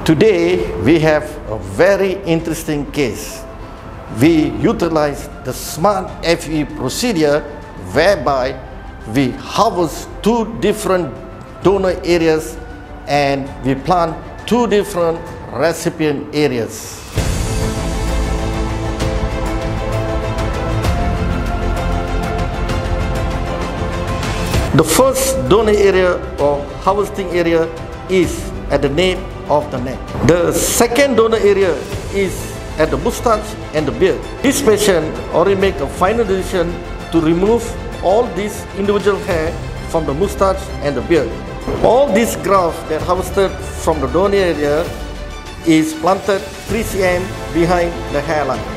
Today we have a very interesting case. We utilize the smart FE procedure whereby we harvest two different donor areas and we plant two different recipient areas. The first donor area or harvesting area is at the nape of the neck. The second donor area is at the moustache and the beard. This patient already make a final decision to remove all these individual hair from the moustache and the beard. All these grafts that harvested from the donor area is planted 3 cm behind the hairline.